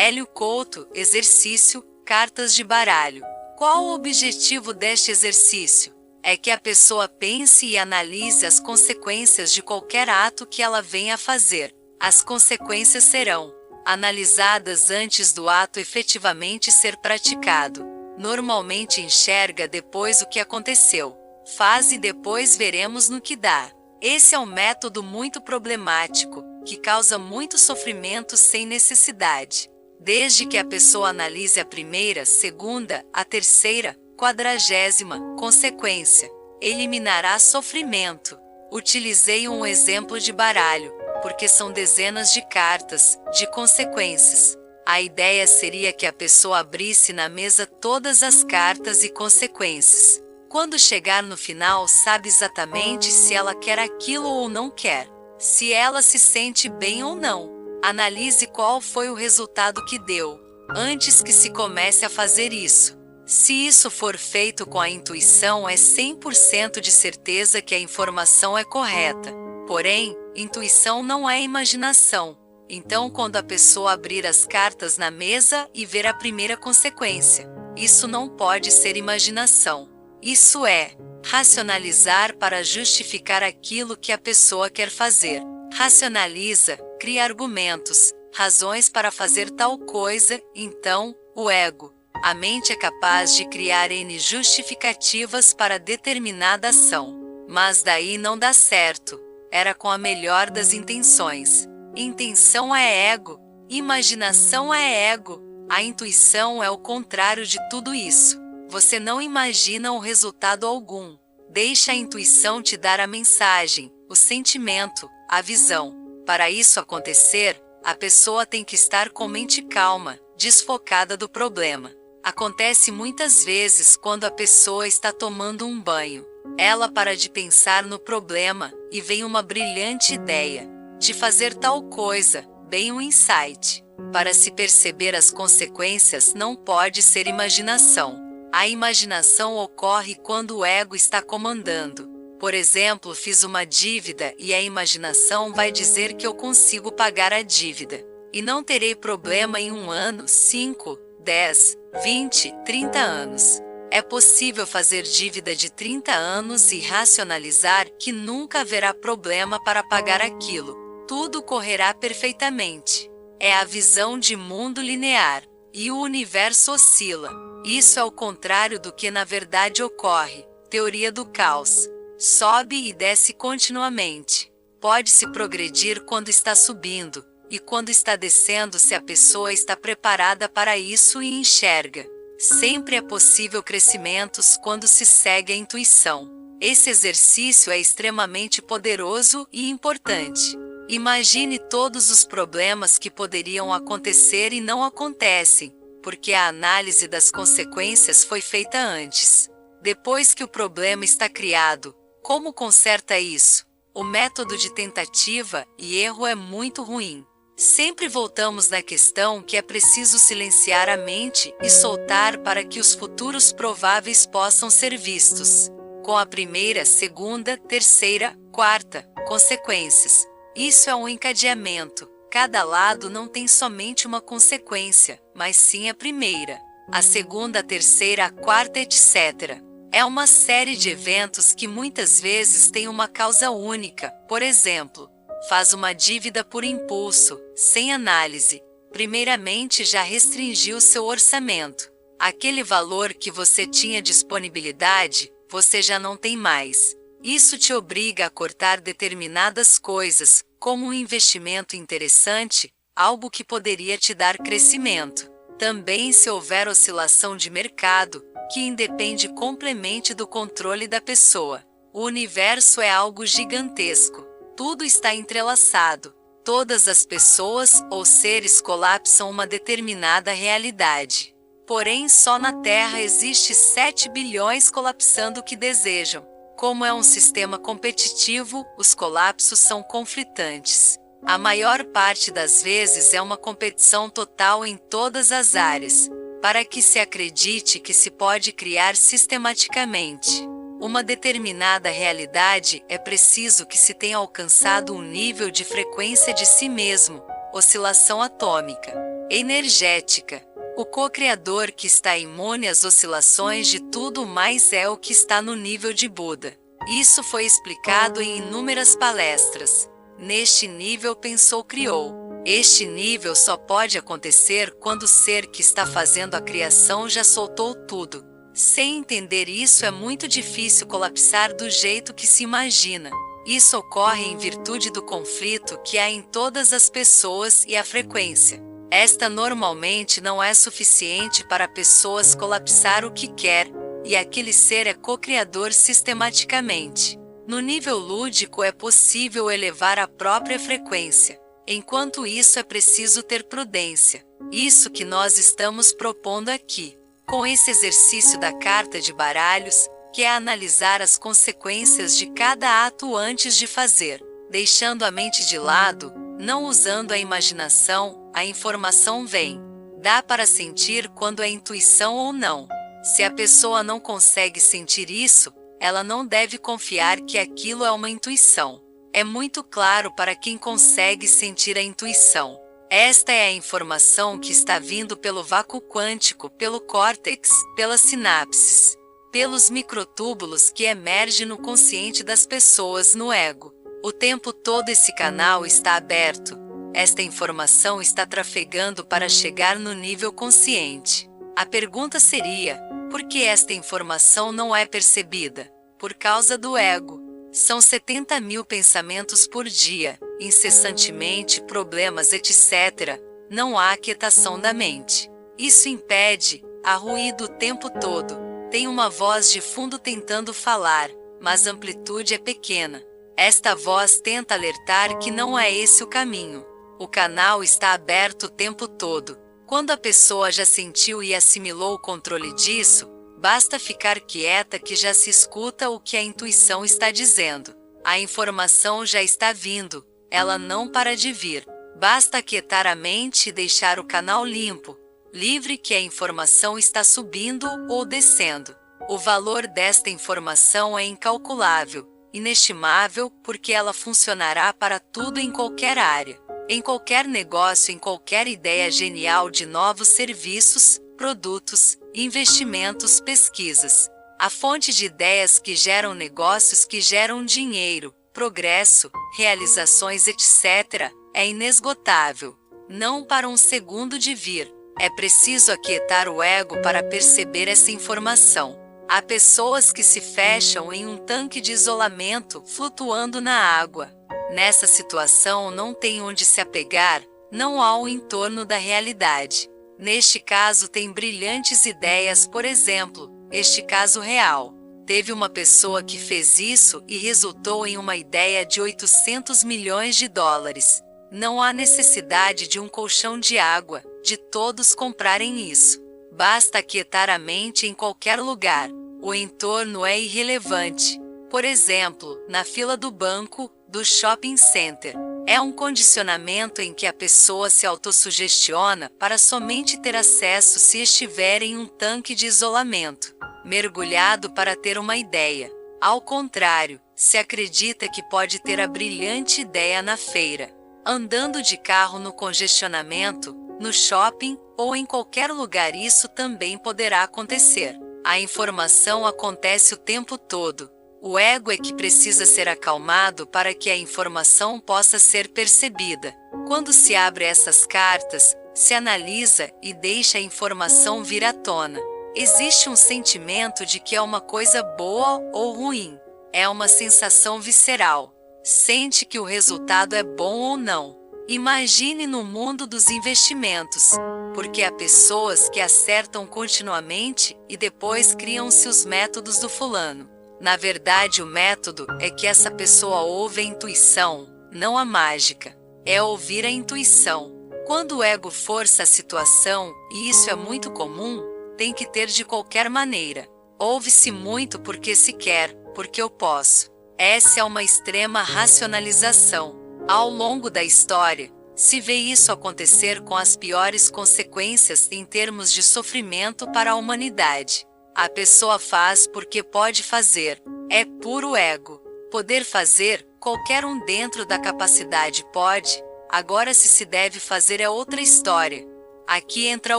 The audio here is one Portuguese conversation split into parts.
Hélio Couto, exercício, cartas de baralho. Qual o objetivo deste exercício? É que a pessoa pense e analise as consequências de qualquer ato que ela venha a fazer. As consequências serão analisadas antes do ato efetivamente ser praticado. Normalmente enxerga depois o que aconteceu. Faz e depois veremos no que dá. Esse é um método muito problemático, que causa muito sofrimento sem necessidade. Desde que a pessoa analise a primeira, segunda, a terceira, 40ª consequência, eliminará sofrimento. Utilizei um exemplo de baralho, porque são dezenas de cartas, de consequências. A ideia seria que a pessoa abrisse na mesa todas as cartas e consequências. Quando chegar no final, sabe exatamente se ela quer aquilo ou não quer, se ela se sente bem ou não. Analise qual foi o resultado que deu, antes que se comece a fazer isso. Se isso for feito com a intuição, é 100% de certeza que a informação é correta. Porém, intuição não é imaginação. Então, quando a pessoa abrir as cartas na mesa e ver a primeira consequência, isso não pode ser imaginação. Isso é racionalizar para justificar aquilo que a pessoa quer fazer. Racionaliza, cria argumentos, razões para fazer tal coisa. Então, o ego, a mente é capaz de criar N justificativas para determinada ação. Mas daí não dá certo. Era com a melhor das intenções. Intenção é ego, imaginação é ego. A intuição é o contrário de tudo isso. Você não imagina o resultado algum. Deixa a intuição te dar a mensagem, o sentimento, a visão. Para isso acontecer, a pessoa tem que estar com mente calma, desfocada do problema. Acontece muitas vezes quando a pessoa está tomando um banho. Ela para de pensar no problema, e vem uma brilhante ideia de fazer tal coisa, bem um insight. Para se perceber as consequências não pode ser imaginação. A imaginação ocorre quando o ego está comandando. Por exemplo, fiz uma dívida e a imaginação vai dizer que eu consigo pagar a dívida. E não terei problema em 1 ano, 5, 10, 20, 30 anos. É possível fazer dívida de 30 anos e racionalizar que nunca haverá problema para pagar aquilo. Tudo correrá perfeitamente. É a visão de mundo linear. E o universo oscila. Isso é o contrário do que na verdade ocorre. Teoria do caos. Sobe e desce continuamente. Pode-se progredir quando está subindo, e quando está descendo se a pessoa está preparada para isso e enxerga. Sempre é possível crescimentos quando se segue a intuição. Esse exercício é extremamente poderoso e importante. Imagine todos os problemas que poderiam acontecer e não acontecem, porque a análise das consequências foi feita antes. Depois que o problema está criado, como conserta isso? O método de tentativa e erro é muito ruim. Sempre voltamos na questão que é preciso silenciar a mente e soltar para que os futuros prováveis possam ser vistos. Com a primeira, segunda, terceira, quarta consequências. Isso é um encadeamento. Cada lado não tem somente uma consequência, mas sim a primeira, a segunda, a terceira, a quarta, etc. É uma série de eventos que muitas vezes têm uma causa única. Por exemplo, faz uma dívida por impulso, sem análise. Primeiramente já restringiu seu orçamento. Aquele valor que você tinha disponibilidade, você já não tem mais. Isso te obriga a cortar determinadas coisas, como um investimento interessante, algo que poderia te dar crescimento. Também se houver oscilação de mercado, que independe completamente do controle da pessoa. O universo é algo gigantesco. Tudo está entrelaçado. Todas as pessoas ou seres colapsam uma determinada realidade. Porém, só na Terra existe 7 bilhões colapsando o que desejam. Como é um sistema competitivo, os colapsos são conflitantes. A maior parte das vezes é uma competição total em todas as áreas, para que se acredite que se pode criar sistematicamente uma determinada realidade, é preciso que se tenha alcançado um nível de frequência de si mesmo, oscilação atômica, energética. O co-criador que está imune às oscilações de tudo mais é o que está no nível de Buda. Isso foi explicado em inúmeras palestras. Neste nível pensou, criou. Este nível só pode acontecer quando o ser que está fazendo a criação já soltou tudo. Sem entender isso, é muito difícil colapsar do jeito que se imagina. Isso ocorre em virtude do conflito que há em todas as pessoas e a frequência. Esta normalmente não é suficiente para pessoas colapsar o que quer, e aquele ser é co-criador sistematicamente. No nível lúdico é possível elevar a própria frequência. Enquanto isso é preciso ter prudência. Isso que nós estamos propondo aqui. Com esse exercício da carta de baralhos, que é analisar as consequências de cada ato antes de fazer, deixando a mente de lado, não usando a imaginação, a informação vem. Dá para sentir quando é intuição ou não. Se a pessoa não consegue sentir isso, ela não deve confiar que aquilo é uma intuição. É muito claro para quem consegue sentir a intuição. Esta é a informação que está vindo pelo vácuo quântico, pelo córtex, pelas sinapses, pelos microtúbulos que emergem no consciente das pessoas, no ego. O tempo todo esse canal está aberto. Esta informação está trafegando para chegar no nível consciente. A pergunta seria: por que esta informação não é percebida? Por causa do ego. São 70 mil pensamentos por dia, incessantemente, problemas, etc. Não há aquietação da mente. Isso impede, há ruído o tempo todo. Tem uma voz de fundo tentando falar, mas a amplitude é pequena. Esta voz tenta alertar que não é esse o caminho. O canal está aberto o tempo todo. Quando a pessoa já sentiu e assimilou o controle disso, basta ficar quieta que já se escuta o que a intuição está dizendo. A informação já está vindo, ela não para de vir. Basta aquietar a mente e deixar o canal limpo, livre, que a informação está subindo ou descendo. O valor desta informação é incalculável, inestimável, porque ela funcionará para tudo em qualquer área. Em qualquer negócio, em qualquer ideia genial de novos serviços, produtos, investimentos, pesquisas. A fonte de ideias que geram negócios, que geram dinheiro, progresso, realizações, etc., é inesgotável. Não para um segundo de vir. É preciso aquietar o ego para perceber essa informação. Há pessoas que se fecham em um tanque de isolamento, flutuando na água. Nessa situação não tem onde se apegar, não há o entorno da realidade. Neste caso tem brilhantes ideias, por exemplo, este caso real. Teve uma pessoa que fez isso e resultou em uma ideia de 800 milhões de dólares. Não há necessidade de um colchão de água, de todos comprarem isso. Basta aquietar a mente em qualquer lugar. O entorno é irrelevante. Por exemplo, na fila do banco, do shopping center. É um condicionamento em que a pessoa se autossugestiona para somente ter acesso se estiver em um tanque de isolamento, mergulhado para ter uma ideia. Ao contrário, se acredita que pode ter a brilhante ideia na feira, andando de carro no congestionamento, no shopping ou em qualquer lugar. Isso também poderá acontecer. A informação acontece o tempo todo. O ego é que precisa ser acalmado para que a informação possa ser percebida. Quando se abre essas cartas, se analisa e deixa a informação vir à tona. Existe um sentimento de que é uma coisa boa ou ruim. É uma sensação visceral. Sente que o resultado é bom ou não. Imagine no mundo dos investimentos, porque há pessoas que acertam continuamente e depois criam-se os métodos do fulano. Na verdade, o método é que essa pessoa ouve a intuição, não a mágica. É ouvir a intuição. Quando o ego força a situação, e isso é muito comum, tem que ter de qualquer maneira. Ouve-se muito porque se quer, porque eu posso. Essa é uma extrema racionalização. Ao longo da história, se vê isso acontecer com as piores consequências em termos de sofrimento para a humanidade. A pessoa faz porque pode fazer. É puro ego. Poder fazer, qualquer um dentro da capacidade pode. Agora se deve fazer é outra história. Aqui entra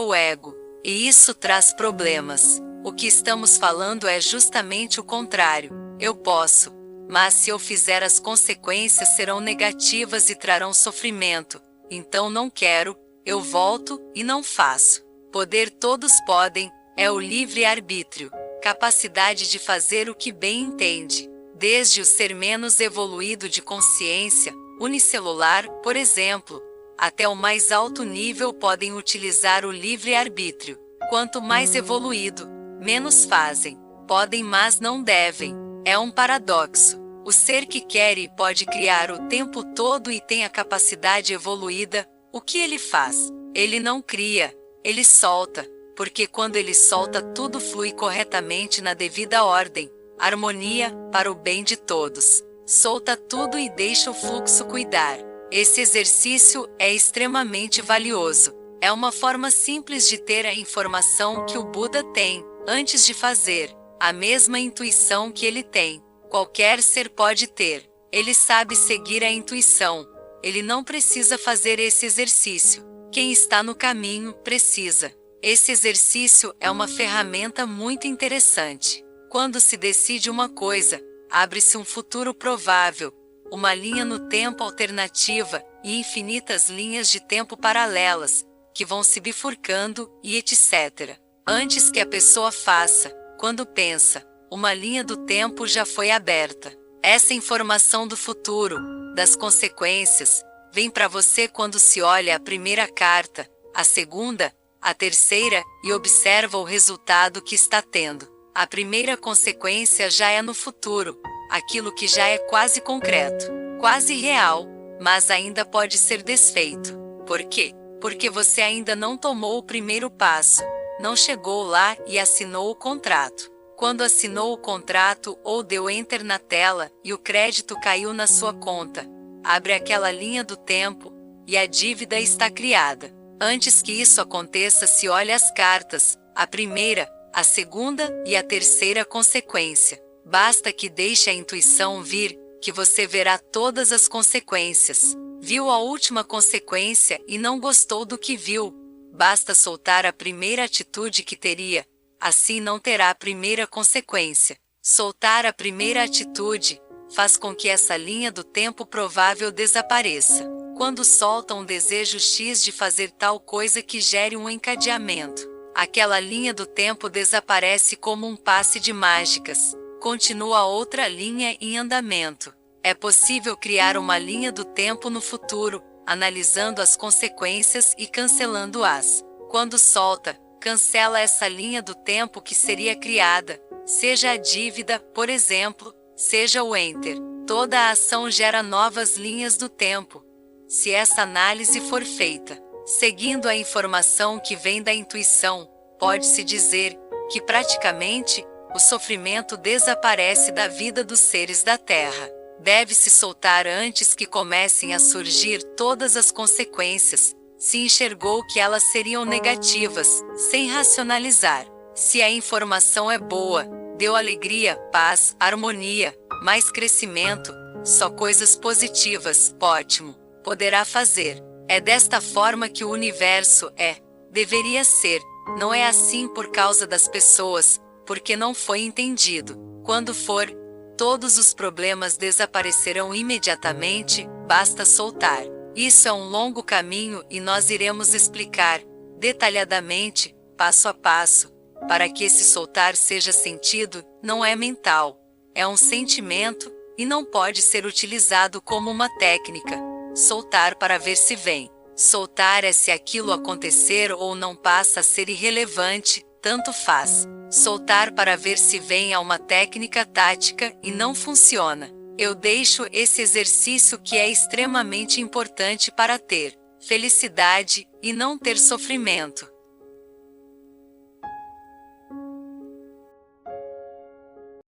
o ego, e isso traz problemas. O que estamos falando é justamente o contrário. Eu posso, mas se eu fizer as consequências serão negativas e trarão sofrimento. Então não quero, eu volto e não faço. Poder todos podem, é o livre-arbítrio, capacidade de fazer o que bem entende. Desde o ser menos evoluído de consciência, unicelular, por exemplo, até o mais alto nível podem utilizar o livre-arbítrio. Quanto mais evoluído, menos fazem. Podem, mas não devem. É um paradoxo. O ser que quer e pode criar o tempo todo e tem a capacidade evoluída, o que ele faz? Ele não cria, ele solta, porque quando ele solta tudo flui corretamente na devida ordem, harmonia, para o bem de todos. Solta tudo e deixa o fluxo cuidar. Esse exercício é extremamente valioso. É uma forma simples de ter a informação que o Buda tem, antes de fazer, a mesma intuição que ele tem. Qualquer ser pode ter. Ele sabe seguir a intuição. Ele não precisa fazer esse exercício. Quem está no caminho, precisa. Esse exercício é uma ferramenta muito interessante. Quando se decide uma coisa, abre-se um futuro provável, uma linha no tempo alternativa e infinitas linhas de tempo paralelas, que vão se bifurcando e etc. Antes que a pessoa faça, quando pensa, uma linha do tempo já foi aberta. Essa informação do futuro, das consequências, vem para você quando se olha a primeira carta, a segunda, a terceira e observa o resultado que está tendo. A primeira consequência já é no futuro, aquilo que já é quase concreto, quase real, mas ainda pode ser desfeito. Por quê? Porque você ainda não tomou o primeiro passo, não chegou lá e assinou o contrato. Quando assinou o contrato ou deu enter na tela e o crédito caiu na sua conta, abre aquela linha do tempo e a dívida está criada. Antes que isso aconteça, se olha as cartas, a primeira, a segunda e a terceira consequência. Basta que deixe a intuição vir, que você verá todas as consequências. Viu a última consequência e não gostou do que viu. Basta soltar a primeira atitude que teria, assim não terá a primeira consequência. Soltar a primeira atitude faz com que essa linha do tempo provável desapareça. Quando solta um desejo X de fazer tal coisa que gere um encadeamento, aquela linha do tempo desaparece como um passe de mágicas. Continua outra linha em andamento. É possível criar uma linha do tempo no futuro, analisando as consequências e cancelando-as. Quando solta, cancela essa linha do tempo que seria criada, seja a dívida, por exemplo, seja o enter. Toda a ação gera novas linhas do tempo. Se essa análise for feita, seguindo a informação que vem da intuição, pode-se dizer que praticamente o sofrimento desaparece da vida dos seres da Terra. Deve-se soltar antes que comecem a surgir todas as consequências. Se enxergou que elas seriam negativas, sem racionalizar. Se a informação é boa, deu alegria, paz, harmonia, mais crescimento, só coisas positivas, ótimo, poderá fazer. É desta forma que o universo é, deveria ser. Não é assim por causa das pessoas, porque não foi entendido. Quando for, todos os problemas desaparecerão imediatamente, basta soltar. Isso é um longo caminho e nós iremos explicar, detalhadamente, passo a passo, para que esse soltar seja sentido, não é mental. É um sentimento, e não pode ser utilizado como uma técnica. Soltar para ver se vem. Soltar é se aquilo acontecer ou não passa a ser irrelevante, tanto faz. Soltar para ver se vem é uma técnica tática e não funciona. Eu deixo esse exercício que é extremamente importante para ter felicidade e não ter sofrimento.